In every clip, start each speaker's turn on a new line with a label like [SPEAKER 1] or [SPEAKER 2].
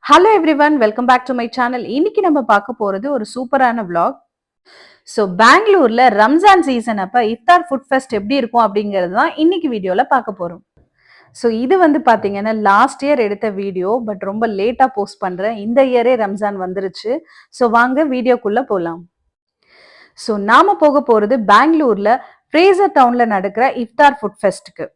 [SPEAKER 1] Hello everyone, welcome back to my channel. இன்னைக்கு நம்ம பார்க்க போறது ஒரு சூப்பரான vlog. ஸோ பெங்களூர்ல ரம்ஜான் சீசன் அப்ப இஃப்தார் ஃபுட் ஃபெஸ்ட் எப்படி இருக்கும் அப்படிங்கிறது தான் இன்னைக்கு வீடியோல பார்க்க போறோம். ஸோ இது வந்து பாத்தீங்கன்னா லாஸ்ட் இயர் எடுத்த வீடியோ, பட் ரொம்ப லேட்டா போஸ்ட் பண்றேன். இந்த இயரே ரம்ஜான் வந்துருச்சு. ஸோ வாங்க வீடியோக்குள்ள போலாம். ஸோ நாம போக போறது பெங்களூர்ல ஃப்ரேசர் டவுன்ல நடக்கிற இஃப்தார் ஃபுட் ஃபெஸ்ட்க்கு.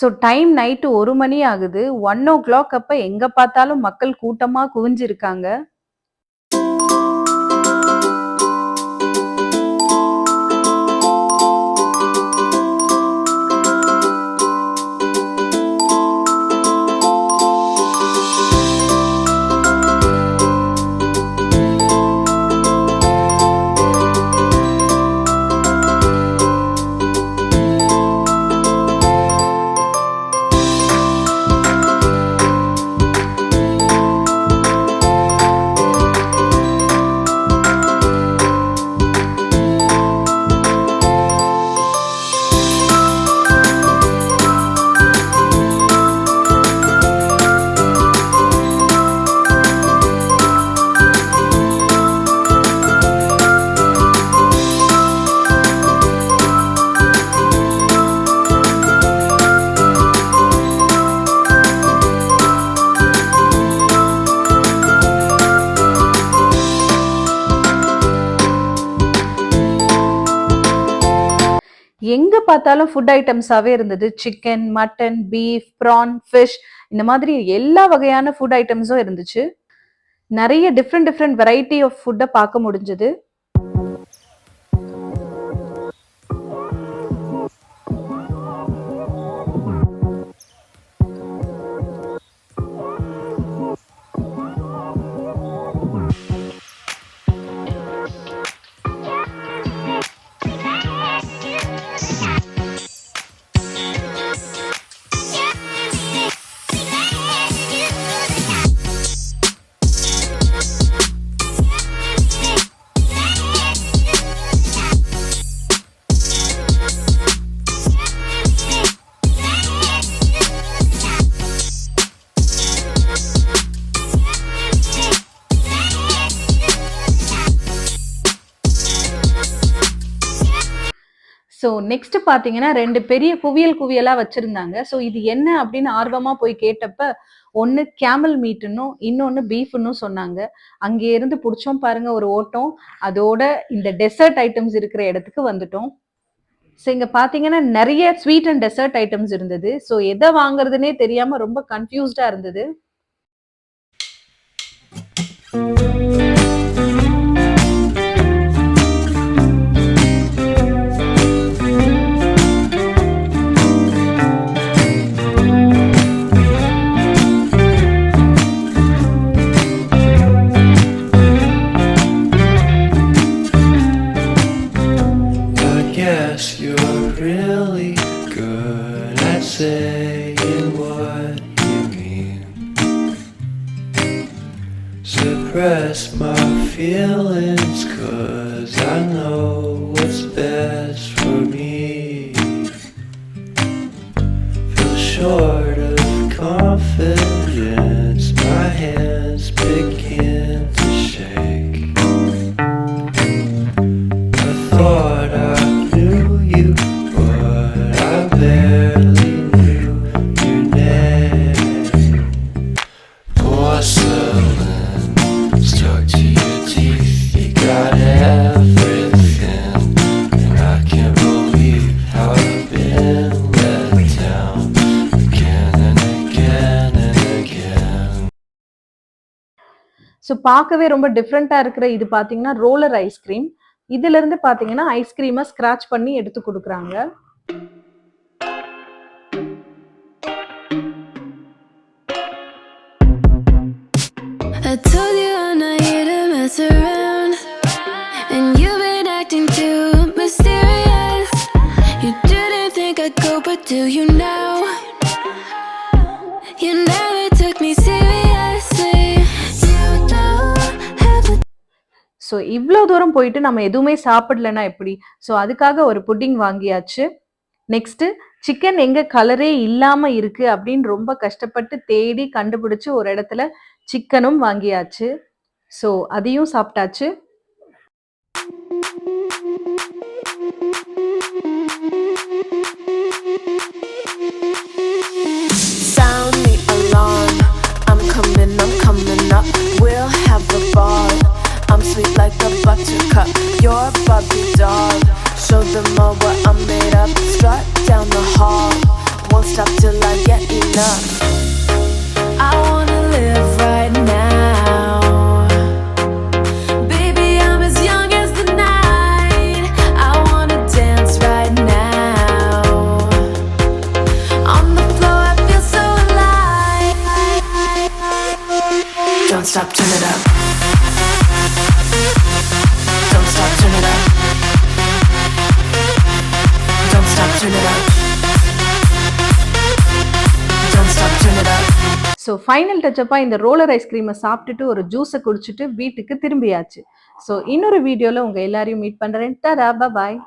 [SPEAKER 1] ஸோ டைம் நைட்டு 1 மணி ஆகுது. 1 o'clock அப்ப எங்க பார்த்தாலும் மக்கள் கூட்டமா குவிஞ்சிருக்காங்க. எங்க பார்த்தாலும் ஃபுட் ஐட்டம்ஸாவே இருந்தது. Chicken, mutton, beef, prawn, fish, இந்த மாதிரி எல்லா வகையான ஃபுட் ஐட்டம்ஸும் இருந்துச்சு. நிறைய டிஃப்ரெண்ட் வெரைட்டி ஆஃப் ஃபுட்டை பார்க்க முடிஞ்சது. ஸோ நெக்ஸ்ட் பார்த்தீங்கன்னா 2 பெரிய குவியலா வச்சிருந்தாங்க. ஸோ இது என்ன அப்படின்னு ஆர்வமா போய் கேட்டப்ப ஒன்று கேமல் மீட்டுன்னும் இன்னொன்று பீஃப்னு சொன்னாங்க. அங்கே இருந்து பிடிச்சோம் பாருங்க ஒரு ஓட்டம். அதோட இந்த டெசர்ட் ஐட்டம்ஸ் இருக்கிற இடத்துக்கு வந்துட்டோம். ஸோ இங்க பார்த்தீங்கன்னா நிறைய ஸ்வீட் அண்ட் டெசர்ட் ஐட்டம்ஸ் இருந்தது. ஸோ எதை வாங்குறதுனே தெரியாம ரொம்ப கன்ஃபியூஸ்டா இருந்தது.
[SPEAKER 2] You're really good at saying what you mean. Suppress my feelings 'cause I know what's best for me. Feel short of confidence, my hands begin to shake. I thought I knew you, but I barely knew your name. Porcelain stuck to your teeth, you got it.
[SPEAKER 1] So பார்க்கவே ரொம்ப டிஃப்ரெண்ட்டா இருக்கிற இது பார்த்தீங்கன்னா, roller ice cream. இதிலிருந்து பார்த்தீங்கன்னா, ஐஸ்கிரீம scratch பண்ணி எடுத்து குடுக்குறாங்க.
[SPEAKER 3] I told you I'm not here to mess around, and you've been acting too mysterious. You didn't think I'd go, but do you now? You never took me seriously. You don't have the
[SPEAKER 1] so இவ்ளோ தூரம் போயிட்டு நம்ம எதுவுமே சாப்பிடலன்னா எப்படி? So அதுக்காக ஒரு pudding வாங்கியாச்சு. நெக்ஸ்ட்டு சிக்கன் எங்க கலரே இல்லாம இருக்கு அப்படின்னு ரொம்ப கஷ்டப்பட்டு தேடி கண்டுபிடிச்சு ஒரு இடத்துல சிக்கனும் வாங்கியாச்சு. ஸோ அதையும் சாப்பிட்டாச்சு.
[SPEAKER 4] Sound the alarm. I'm coming up. We'll have a ball. I'm sweet like a buttercup. You're a Barbie doll. Show them all what I'm made of. Strut down the hall. Won't stop till I get enough. I wanna live right now. Baby, I'm as young as the night. I wanna dance right now. On the floor, I feel so alive. Don't stop, turn it up. Don't stop, turn it up. Don't stop, turn it up. Don't stop, turn it up.
[SPEAKER 1] So final டச்சப்பா இந்த roller ஐஸ்கிரீமை சாப்பிட்டுட்டு ஒரு ஜூஸை குடிச்சிட்டு வீட்டுக்கு திரும்பியாச்சு. So இன்னொரு வீடியோல உங்க எல்லாரையும் மீட் பண்றேன். டடா, பாய்.